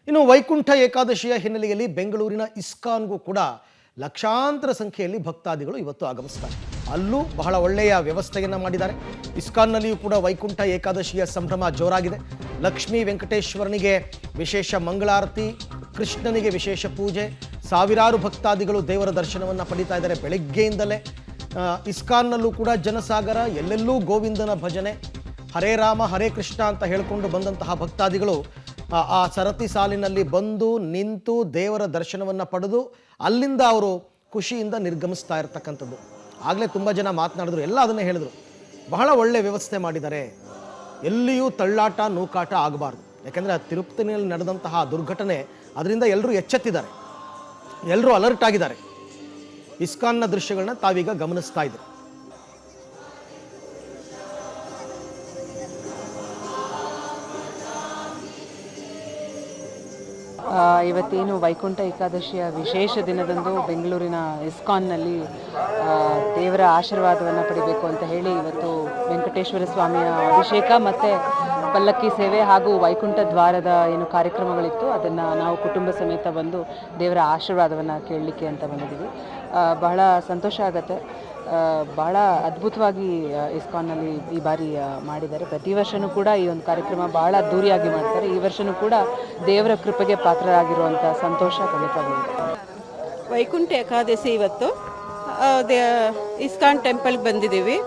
ಇನ್ನು ವೈಕುಂಠ ಏಕಾದಶಿಯ ಹಿನ್ನೆಲೆಯಲ್ಲಿ ಬೆಂಗಳೂರಿನ ಇಸ್ಕಾನ್ಗೂ ಕೂಡ ಲಕ್ಷಾಂತರ ಸಂಖ್ಯೆಯಲ್ಲಿ ಭಕ್ತಾದಿಗಳು ಇವತ್ತು ಆಗಮಿಸ್ತಾರೆ. ಅಲ್ಲೂ ಬಹಳ ಒಳ್ಳೆಯ ವ್ಯವಸ್ಥೆಯನ್ನು ಮಾಡಿದ್ದಾರೆ. ಇಸ್ಕಾನ್ನಲ್ಲಿಯೂ ಕೂಡ ವೈಕುಂಠ ಏಕಾದಶಿಯ ಸಂಭ್ರಮ ಜೋರಾಗಿದೆ. ಲಕ್ಷ್ಮೀ ವೆಂಕಟೇಶ್ವರನಿಗೆ ವಿಶೇಷ ಮಂಗಳಾರತಿ, ಕೃಷ್ಣನಿಗೆ ವಿಶೇಷ ಪೂಜೆ, ಸಾವಿರಾರು ಭಕ್ತಾದಿಗಳು ದೇವರ ದರ್ಶನವನ್ನು ಪಡೀತಾ ಇದ್ದಾರೆ ಬೆಳಗ್ಗೆಯಿಂದಲೇ. ಇಸ್ಕಾನ್ನಲ್ಲೂ ಕೂಡ ಜನಸಾಗರ, ಎಲ್ಲೆಲ್ಲೂ ಗೋವಿಂದನ ಭಜನೆ, ಹರೇ ರಾಮ ಹರೇ ಕೃಷ್ಣ ಅಂತ ಹೇಳಿಕೊಂಡು ಬಂದಂತಹ ಭಕ್ತಾದಿಗಳು ಆ ಸರತಿ ಸಾಲಿನಲ್ಲಿ ಬಂದು ನಿಂತು ದೇವರ ದರ್ಶನವನ್ನು ಪಡೆದು ಅಲ್ಲಿಂದ ಅವರು ಖುಷಿಯಿಂದ ನಿರ್ಗಮಿಸ್ತಾ ಇರ್ತಕ್ಕಂಥದ್ದು. ಆಗಲೇ ತುಂಬ ಜನ ಮಾತನಾಡಿದ್ರು, ಎಲ್ಲ ಅದನ್ನೇ ಹೇಳಿದ್ರು. ಬಹಳ ಒಳ್ಳೆ ವ್ಯವಸ್ಥೆ ಮಾಡಿದ್ದಾರೆ, ಎಲ್ಲಿಯೂ ತಳ್ಳಾಟ ನೂಕಾಟ ಆಗಬಾರ್ದು. ಯಾಕೆಂದರೆ ತಿರುಪತಿನಲ್ಲಿ ನಡೆದಂತಹ ದುರ್ಘಟನೆ, ಅದರಿಂದ ಎಲ್ಲರೂ ಎಚ್ಚೆತ್ತಿದ್ದಾರೆ, ಎಲ್ಲರೂ ಅಲರ್ಟ್ ಆಗಿದ್ದಾರೆ. ಇಸ್ಕಾನ್ನ ದೃಶ್ಯಗಳನ್ನ ತಾವೀಗ ಗಮನಿಸ್ತಾ ಇದ್ದೀರಿ. ಇವತ್ತೇನು ವೈಕುಂಠ ಏಕಾದಶಿಯ ವಿಶೇಷ ದಿನದಂದು ಬೆಂಗಳೂರಿನ ಇಸ್ಕಾನ್ನಲ್ಲಿ ದೇವರ ಆಶೀರ್ವಾದವನ್ನು ಪಡಿಬೇಕು ಅಂತ ಹೇಳಿ ಇವತ್ತು ವೆಂಕಟೇಶ್ವರ ಸ್ವಾಮಿಯ ಅಭಿಷೇಕ ಮತ್ತು ಪಲ್ಲಕ್ಕಿ ಸೇವೆ ಹಾಗೂ ವೈಕುಂಠ ದ್ವಾರದ ಏನು ಕಾರ್ಯಕ್ರಮಗಳಿತ್ತು, ಅದನ್ನು ನಾವು ಕುಟುಂಬ ಸಮೇತ ಬಂದು ದೇವರ ಆಶೀರ್ವಾದವನ್ನು ಕೇಳಲಿಕ್ಕೆ ಅಂತ ಬಂದಿದ್ದೀವಿ. ಬಹಳ ಸಂತೋಷ ಆಗುತ್ತೆ. ಬಹಳ ಅದ್ಭುತವಾಗಿ ಇಸ್ಕಾನ್ನಲ್ಲಿ ಈ ಬಾರಿ ಮಾಡಿದ್ದಾರೆ. ಪ್ರತಿ ವರ್ಷವೂ ಕೂಡ ಈ ಒಂದು ಕಾರ್ಯಕ್ರಮ ಬಹಳ ಅದ್ದೂರಿಯಾಗಿ ಮಾಡ್ತಾರೆ. ಈ ವರ್ಷವೂ ಕೂಡ ದೇವರ ಕೃಪೆಗೆ ಪಾತ್ರರಾಗಿರುವಂಥ ಸಂತೋಷ ಖಂಡಿತವಾಗಿದೆ. ವೈಕುಂಠ ಏಕಾದಶಿ ಇವತ್ತು ಇಸ್ಕಾನ್ ಟೆಂಪಲ್ಗೆ ಬಂದಿದ್ದೀವಿ.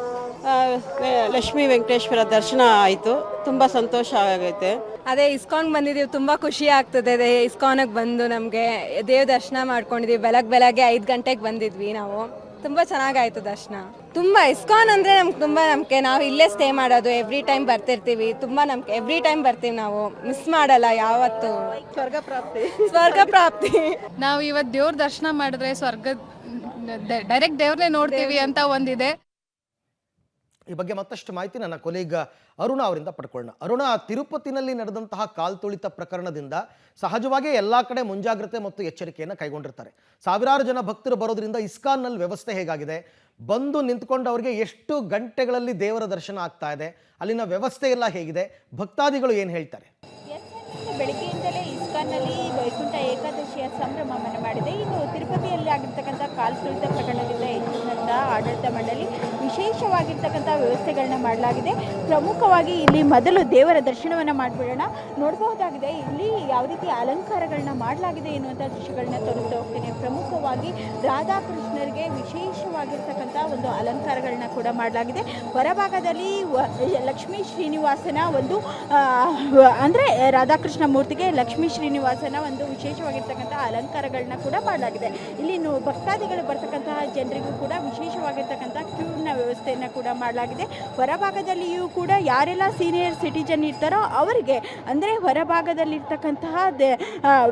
ಲಕ್ಷ್ಮೀ ವೆಂಕಟೇಶ್ವರ ದರ್ಶನ ಆಯಿತು, ತುಂಬ ಸಂತೋಷ ಆಗೈತೆ. ಅದೇ ಇಸ್ಕಾನ್ಗೆ ಬಂದಿದ್ದೀವಿ, ತುಂಬ ಖುಷಿ ಆಗ್ತದೆ. ಇಸ್ಕಾನ್ಗೆ ಬಂದು ನಮಗೆ ದೇವ ದರ್ಶನ ಮಾಡ್ಕೊಂಡಿದ್ದೀವಿ. ಬೆಳಗ್ಗೆ 5 ಗಂಟೆಗೆ ಬಂದಿದ್ವಿ ನಾವು. ತುಂಬ ಚೆನ್ನಾಗಾಯ್ತು ದರ್ಶನ. ತುಂಬ ಇಸ್ಕಾನ್ ಅಂದರೆ ನಮ್ಗೆ ತುಂಬ ನಂಬಿಕೆ. ನಾವು ಇಲ್ಲೇ ಸ್ಟೇ ಮಾಡೋದು, ಎವ್ರಿ ಟೈಮ್ ಬರ್ತಿರ್ತೀವಿ. ತುಂಬ ನಂಬಿಕೆ, ಎವ್ರಿ ಟೈಮ್ ಬರ್ತೀವಿ ನಾವು, ಮಿಸ್ ಮಾಡಲ್ಲ ಯಾವತ್ತು. ಸ್ವರ್ಗ ಪ್ರಾಪ್ತಿ. ನಾವು ಇವತ್ತು ದೇವ್ರ ದರ್ಶನ ಮಾಡಿದ್ರೆ ಡೈರೆಕ್ಟ್ ದೇವ್ರನ್ನೇ ನೋಡ್ತೀವಿ ಅಂತ ಒಂದಿದೆ. ಈ ಬಗ್ಗೆ ಮತ್ತಷ್ಟು ಮಾಹಿತಿ ನನ್ನ ಕೊಲೀಗ ಅರುಣ ಅವರಿಂದ ಪಡ್ಕೊಳ್ಳೋಣ. ಅರುಣ, ತಿರುಪತಿನಲ್ಲಿ ನಡೆದಂತಹ ಕಾಲ್ತುಳಿತ ಪ್ರಕರಣದಿಂದ ಸಹಜವಾಗಿ ಎಲ್ಲ ಕಡೆ ಮುಂಜಾಗ್ರತೆ ಮತ್ತು ಎಚ್ಚರಿಕೆಯನ್ನು ಕೈಗೊಂಡಿರ್ತಾರೆ. ಸಾವಿರಾರು ಜನ ಭಕ್ತರು ಬರೋದ್ರಿಂದ ಇಸ್ಕಾನ್ನಲ್ಲಿ ವ್ಯವಸ್ಥೆ ಹೇಗಾಗಿದೆ, ಬಂದು ನಿಂತ್ಕೊಂಡವರಿಗೆ ಎಷ್ಟು ಗಂಟೆಗಳಲ್ಲಿ ದೇವರ ದರ್ಶನ ಆಗ್ತಾ ಇದೆ, ಅಲ್ಲಿನ ವ್ಯವಸ್ಥೆ ಎಲ್ಲ ಹೇಗಿದೆ, ಭಕ್ತಾದಿಗಳು ಏನು ಹೇಳ್ತಾರೆ? ಬೆಳಗ್ಗೆಯಿಂದಲೇ ಇಸ್ಕಾನ್ನಲ್ಲಿ ವೈಕುಂಠ ಏಕಾದಶಿಯ ಸಂಭ್ರಮವನ್ನು ಮಾಡಿದೆ. ಇನ್ನು ತಿರುಪತಿಯಲ್ಲಿ ಆಗಿರ್ತಕ್ಕಂಥ ಕಾಲ್ತುಳಿತ ಪ್ರಕರಣದಿಂದ ಎಚ್ಚೆತ್ತ ಆಡಳಿತ ಮಂಡಳಿ ವಿಶೇಷವಾಗಿರ್ತಕ್ಕಂಥ ವ್ಯವಸ್ಥೆಗಳನ್ನ ಮಾಡಲಾಗಿದೆ. ಪ್ರಮುಖವಾಗಿ ಇಲ್ಲಿ ಮೊದಲು ದೇವರ ದರ್ಶನವನ್ನು ಮಾಡಿಬಿಡೋಣ. ನೋಡಬಹುದಾಗಿದೆ ಇಲ್ಲಿ ಯಾವ ರೀತಿ ಅಲಂಕಾರಗಳನ್ನ ಮಾಡಲಾಗಿದೆ ಎನ್ನುವಂಥ ದೃಶ್ಯಗಳನ್ನ ತೋರಿಸ್ತಾ ಹೋಗ್ತೀನಿ. ಪ್ರಮುಖವಾಗಿ ರಾಧಾಕೃಷ್ಣರಿಗೆ ವಿಶೇಷವಾಗಿರ್ತಕ್ಕಂಥ ಒಂದು ಅಲಂಕಾರಗಳನ್ನ ಕೂಡ ಮಾಡಲಾಗಿದೆ. ಹೊರಭಾಗದಲ್ಲಿ ಲಕ್ಷ್ಮೀ ಶ್ರೀನಿವಾಸನ ಒಂದು ಅಂದರೆ ರಾಧಾಕೃಷ್ಣ ಮೂರ್ತಿಗೆ ಲಕ್ಷ್ಮೀ ಶ್ರೀನಿವಾಸನ ಒಂದು ವಿಶೇಷವಾಗಿರ್ತಕ್ಕಂಥ ಅಲಂಕಾರಗಳನ್ನ ಕೂಡ ಮಾಡಲಾಗಿದೆ. ಇಲ್ಲಿ ಭಕ್ತಾದಿಗಳು ಬರ್ತಕ್ಕಂತಹ ಜನರಿಗೂ ಕೂಡ ವಿಶೇಷವಾಗಿರ್ತಕ್ಕಂಥ ಕ್ಯೂನ ವ್ಯವಸ್ಥೆಯನ್ನು ಕೂಡ ಮಾಡಲಾಗಿದೆ. ಹೊರಭಾಗದಲ್ಲಿಯೂ ಕೂಡ ಯಾರೆಲ್ಲ ಸೀನಿಯರ್ ಸಿಟಿಜನ್ ಇರ್ತಾರೋ ಅವರಿಗೆ ಅಂದರೆ ಹೊರಭಾಗದಲ್ಲಿರ್ತಕ್ಕಂತಹ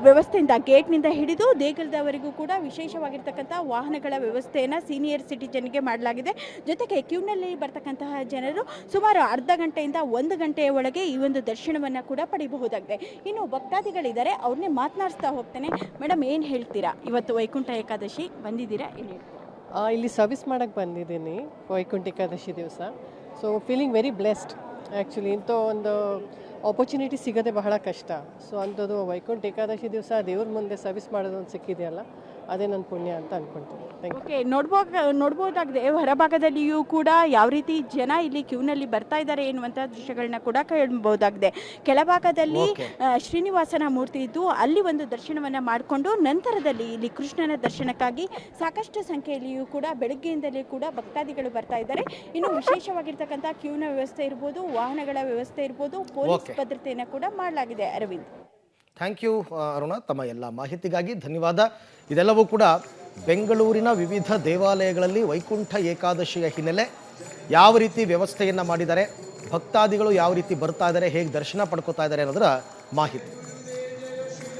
ವ್ಯವಸ್ಥೆಯಿಂದ ಗೇಟ್ನಿಂದ ಹಿಡಿದು ದೇಗುಲದವರೆಗೂ ಕೂಡ ವಿಶೇಷವಾಗಿರ್ತಕ್ಕಂಥ ವಾಹನಗಳ ವ್ಯವಸ್ಥೆಯನ್ನು ಸೀನಿಯರ್ ಸಿಟಿಜನ್ಗೆ ಮಾಡಲಾಗಿದೆ. ಜೊತೆಗೆ ಕ್ಯೂನಲ್ಲಿ ಬರ್ತಕ್ಕಂತಹ ಜನರು ಸುಮಾರು ಅರ್ಧ ಗಂಟೆಯಿಂದ 1 ಗಂಟೆಯ ಒಳಗೆ ಈ ಒಂದು ದರ್ಶನವನ್ನು ಕೂಡ ಪಡಿಬಹುದಾಗಿದೆ. ಇನ್ನು ಭಕ್ತಾದಿಗಳಿದ್ದಾರೆ, ಅವ್ರನ್ನೇ ಮಾತನಾಡಿಸ್ತಾ ಹೋಗ್ತೇನೆ. ಮೇಡಮ್, ಏನು ಹೇಳ್ತೀರಾ? ಇವತ್ತು ವೈಕುಂಠ ಏಕಾದಶಿ ಬಂದಿದ್ದೀರಾ, ಏನು ಹೇಳ್ತೀರಾ? ಇಲ್ಲಿ ಸರ್ವಿಸ್ ಮಾಡೋಕ್ಕೆ ಬಂದಿದ್ದೀನಿ ವೈಕುಂಠ ಏಕಾದಶಿ ದಿವಸ. So feeling very blessed. Actually ಇಂಥ ಒಂದು ಆಪರ್ಚುನಿಟಿ ಸಿಗೋದೇ ಬಹಳ ಕಷ್ಟ. ಸೊ ಅಂಥದ್ದು ವೈಕುಂಠ ಏಕಾದಶಿ ದಿವಸ ದೇವ್ರ ಮುಂದೆ ಸರ್ವಿಸ್ ಮಾಡೋದು ಒಂದು ಸಿಕ್ಕಿದೆಯಲ್ಲ, ಅದೇ ನನ್ನ ಪುಣ್ಯ ಅಂತ ಅಂದ್ಕೊಳ್ತೀನಿ. ಓಕೆ, ನೋಡ್ಬೋದಾಗಿದೆ ಹೊರಭಾಗದಲ್ಲಿಯೂ ಕೂಡ ಯಾವ ರೀತಿ ಜನ ಇಲ್ಲಿ ಕ್ಯೂನಲ್ಲಿ ಬರ್ತಾ ಇದ್ದಾರೆ ಎನ್ನುವಂಥ ದೃಶ್ಯಗಳನ್ನ ಕೂಡ ಕೇಳಬಹುದಾಗಿದೆ. ಕೆಳಭಾಗದಲ್ಲಿ ಶ್ರೀನಿವಾಸನ ಮೂರ್ತಿ ಇದ್ದು ಅಲ್ಲಿ ಒಂದು ದರ್ಶನವನ್ನು ಮಾಡಿಕೊಂಡು ನಂತರದಲ್ಲಿ ಇಲ್ಲಿ ಕೃಷ್ಣನ ದರ್ಶನಕ್ಕಾಗಿ ಸಾಕಷ್ಟು ಸಂಖ್ಯೆಯಲ್ಲಿಯೂ ಕೂಡ ಬೆಳಗ್ಗೆಯಿಂದಲೇ ಕೂಡ ಭಕ್ತಾದಿಗಳು ಬರ್ತಾ ಇದ್ದಾರೆ. ಇನ್ನು ವಿಶೇಷವಾಗಿರ್ತಕ್ಕಂಥ ಕ್ಯೂನ ವ್ಯವಸ್ಥೆ ಇರ್ಬೋದು, ವಾಹನಗಳ ವ್ಯವಸ್ಥೆ ಇರ್ಬೋದು, ಪೊಲೀಸ್ ಭದ್ರತೆಯನ್ನು ಕೂಡ ಮಾಡಲಾಗಿದೆ. ಅರವಿಂದ್, ಥ್ಯಾಂಕ್ ಯು ಅರುಣ, ತಮ್ಮ ಎಲ್ಲ ಮಾಹಿತಿಗಾಗಿ ಧನ್ಯವಾದ. ಇದೆಲ್ಲವೂ ಕೂಡ ಬೆಂಗಳೂರಿನ ವಿವಿಧ ದೇವಾಲಯಗಳಲ್ಲಿ ವೈಕುಂಠ ಏಕಾದಶಿಯ ಹಿನ್ನೆಲೆ ಯಾವ ರೀತಿ ವ್ಯವಸ್ಥೆಯನ್ನು ಮಾಡಿದ್ದಾರೆ, ಭಕ್ತಾದಿಗಳು ಯಾವ ರೀತಿ ಬರ್ತಾ ಇದ್ದಾರೆ, ಹೇಗೆ ದರ್ಶನ ಪಡ್ಕೋತಾ ಇದ್ದಾರೆ ಅನ್ನೋದರ ಮಾಹಿತಿ.